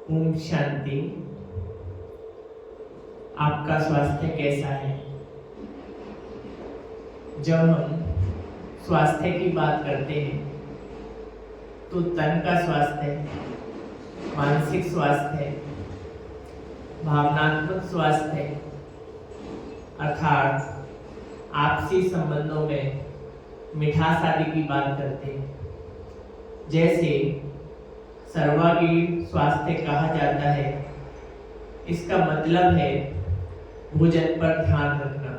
ओम शांति। आपका स्वास्थ्य कैसा है? जब हम स्वास्थ्य की बात करते हैं तो तन का स्वास्थ्य, मानसिक स्वास्थ्य, भावनात्मक स्वास्थ्य अर्थात आपसी संबंधों में मिठास आदि की बात करते हैं। जैसे सर्वांगीण स्वास्थ्य कहा जाता है, इसका मतलब है भोजन पर ध्यान रखना,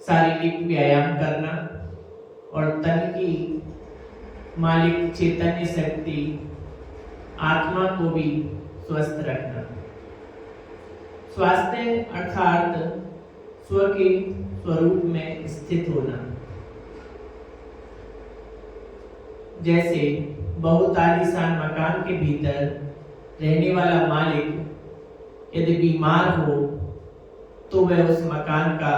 शारीरिक व्यायाम करना और तन की मालिक चैतन्य शक्ति आत्मा को भी स्वस्थ रखना। स्वास्थ्य अर्थात स्व के स्वरूप में स्थित होना। जैसे बहुत आलीशान मकान के भीतर रहने वाला मालिक यदि बीमार हो तो वह उस मकान का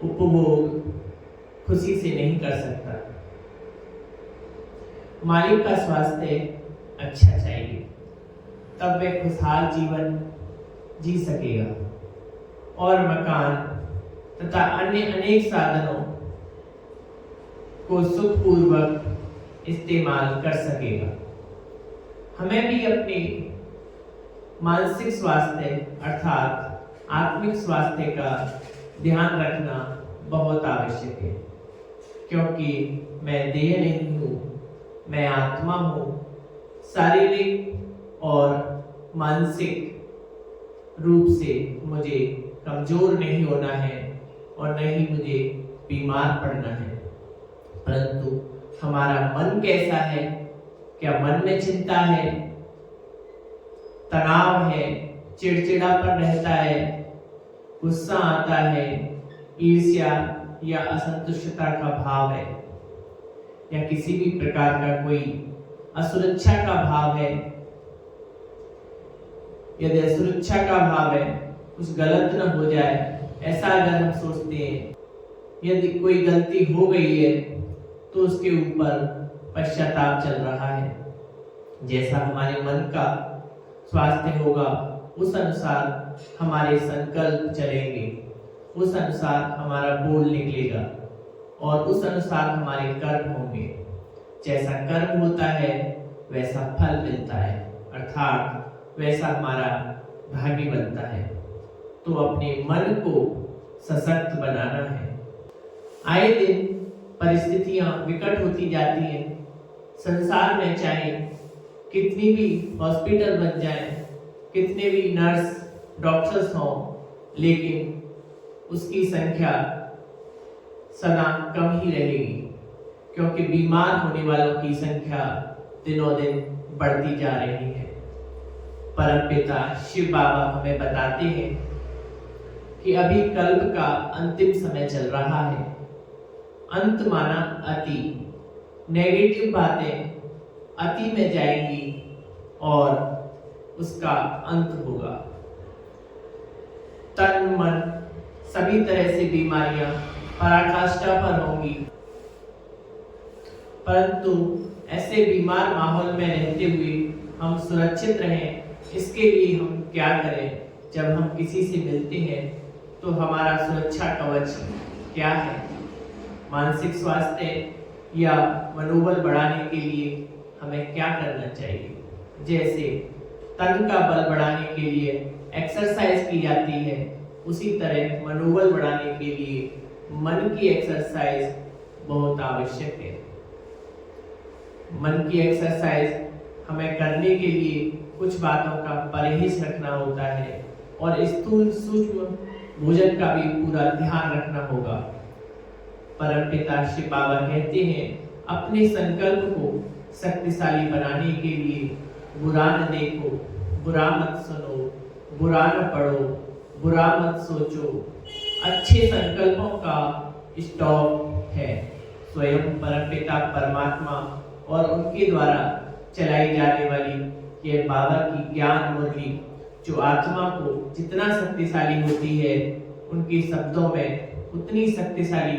उपभोग खुशी से नहीं कर सकता। मालिक का स्वास्थ्य अच्छा चाहिए, तब वह खुशहाल जीवन जी सकेगा और मकान तथा अन्य अनेक साधनों को सुखपूर्वक इस्तेमाल कर सकेगा। हमें भी अपने मानसिक स्वास्थ्य अर्थात आत्मिक स्वास्थ्य का ध्यान रखना बहुत आवश्यक है, क्योंकि मैं देह नहीं हूँ, मैं आत्मा हूँ। शारीरिक और मानसिक रूप से मुझे कमजोर नहीं होना है और न ही मुझे बीमार पड़ना है। परंतु हमारा मन कैसा है? क्या मन में चिंता है, तनाव है, चिड़चिड़ापन रहता है, गुस्सा आता है, ईर्ष्या या असंतुष्टता का भाव है, या किसी भी प्रकार का कोई असुरक्षा का भाव है? यदि असुरक्षा का भाव है, कुछ गलत न हो जाए, ऐसा अगर हम सोचते हैं, यदि कोई गलती हो गई है तो उसके ऊपर पश्चाताप चल रहा है। जैसा हमारे मन का स्वास्थ्य होगा, उस अनुसार हमारे संकल्प चलेंगे, उस अनुसार हमारा बोल निकलेगा और उस अनुसार हमारे कर्म होंगे। जैसा कर्म होता है वैसा फल मिलता है, अर्थात वैसा हमारा भाग्य बनता है। तो अपने मन को सशक्त बनाना है। आए दिन परिस्थितियां विकट होती जाती हैं। संसार में चाहे कितनी भी हॉस्पिटल बन जाए, कितने भी नर्स डॉक्टर्स हों, लेकिन उसकी संख्या सदा कम ही रहेगी, क्योंकि बीमार होने वालों की संख्या दिनों दिन बढ़ती जा रही है। परमपिता शिव बाबा हमें बताते हैं कि अभी कल्प का अंतिम समय चल रहा है। अंत माना अति, नेगेटिव बातें अति में जाएंगी और उसका अंत होगा। तन मन सभी तरह से बीमारियां पराकाष्ठा पर होंगी, परंतु ऐसे बीमार माहौल में रहते हुए हम सुरक्षित रहें, इसके लिए हम क्या करें? जब हम किसी से मिलते हैं तो हमारा सुरक्षा कवच क्या है? मानसिक स्वास्थ्य या मनोबल बढ़ाने के लिए हमें क्या करना चाहिए? जैसे तन का बल बढ़ाने के लिए एक्सरसाइज की जाती है, उसी तरह मनोबल बढ़ाने के लिए मन की एक्सरसाइज बहुत आवश्यक है। मन की एक्सरसाइज हमें करने के लिए कुछ बातों का परहेज रखना होता है और स्थूल सूक्ष्म भोजन का भी पूरा ध्यान रखना होगा। परमपिता शिव बाबा कहते हैं, अपने संकल्प को शक्तिशाली बनाने के लिए बुरा न देखो, बुरा मत सुनो, बुरा न पढ़ो, बुरा मत सोचो। अच्छे संकल्पों का स्टॉक है स्वयं परमपिता परमात्मा और उनके द्वारा चलाई जाने वाली ये बाबा की ज्ञान मुरली, जो आत्मा को जितना शक्तिशाली होती है, उनके शब्दों में उतनी शक्तिशाली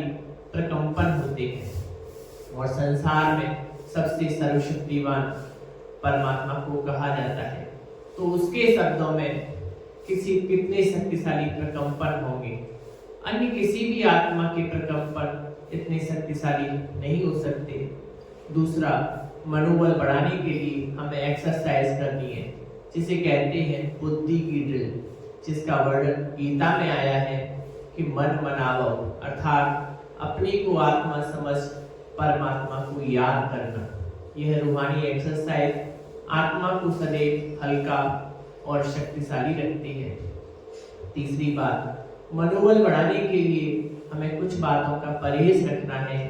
प्रकंपन होते हैं। और संसार में सबसे सर्वशक्तिवान परमात्मा को कहा जाता है। तो उसके शब्दों में कितने शक्तिशाली प्रकंपन होंगे। अन्य किसी भी आत्मा के प्रकंपन इतने शक्तिशाली नहीं हो सकते। दूसरा, मनोबल बढ़ाने के लिए हमें एक्सरसाइज करनी है, जिसे कहते हैं बुद्धि की ड्रिल, जिसका वर्णन गीता में आया है कि मन मनावो, अर्थात अपने को आत्मा समझ परमात्मा को याद करना। यह रूहानी एक्सरसाइज आत्मा को सदैव हल्का और शक्तिशाली रखती है। तीसरी बात, मनोबल बढ़ाने के लिए हमें कुछ बातों का परहेज रखना है।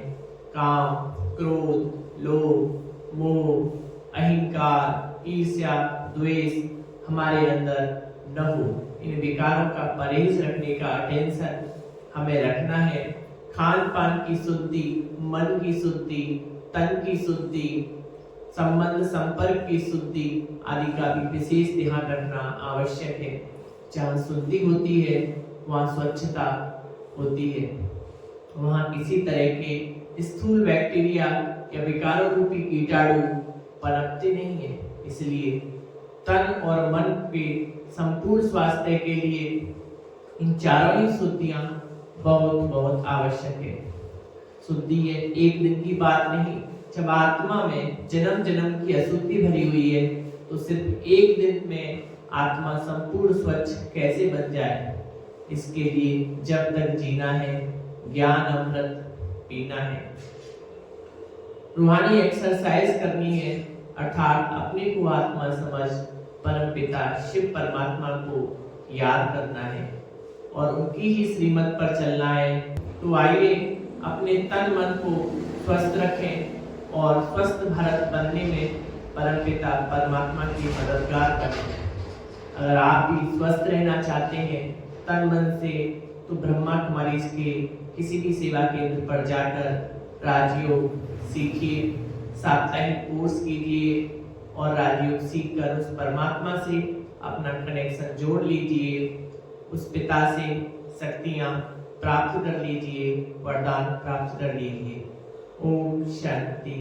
काम, क्रोध, लोभ, मोह, अहंकार, ईर्ष्या, द्वेष हमारे अंदर न हो। इन विकारों का परहेज रखने का अटेंशन हमें रखना है। खान पान की शुद्धि, मन की शुद्धि, तन की शुद्धि, संबंध संपर्क की शुद्धि आदि का भी विशेष ध्यान रखना आवश्यक है। जहाँ शुद्धि होती है वहाँ स्वच्छता होती है, वहाँ किसी तरह के स्थूल बैक्टीरिया या विकारों रूपी कीटाणु पनपते नहीं है। इसलिए तन और मन के संपूर्ण स्वास्थ्य के लिए इन चारों ही शुद्धियां बहुत बहुत आवश्यक है। शुद्धि है एक दिन की बात नहीं। जब आत्मा में जन्म जन्म की अशुद्धि भरी हुई है तो सिर्फ एक दिन में आत्मा संपूर्ण स्वच्छ कैसे बन जाए। इसके लिए जब तक जीना है ज्ञान अमृत पीना है, रूहानी एक्सरसाइज करनी है, अर्थात अपने को आत्मा समझ परम पिता शिव परमात्मा को याद करना है और उनकी ही श्रीमत पर चलना है। तो आइए अपने तन मन को स्वस्थ रखें और स्वस्थ भारत बनने में परम पिता परमात्मा की मददगार बने। अगर आप भी स्वस्थ रहना चाहते हैं तन मन से, तो ब्रह्मा कुमारी के किसी भी सेवा केंद्र पर जाकर राजयोग सीखिए, साप्ताहिक कोर्स कीजिए और राजयोग सीखकर उस परमात्मा से अपना कनेक्शन जोड़ लीजिए, उस पिता से शक्तियां प्राप्त कर लीजिए, वरदान प्राप्त कर लीजिए। ओम शांति।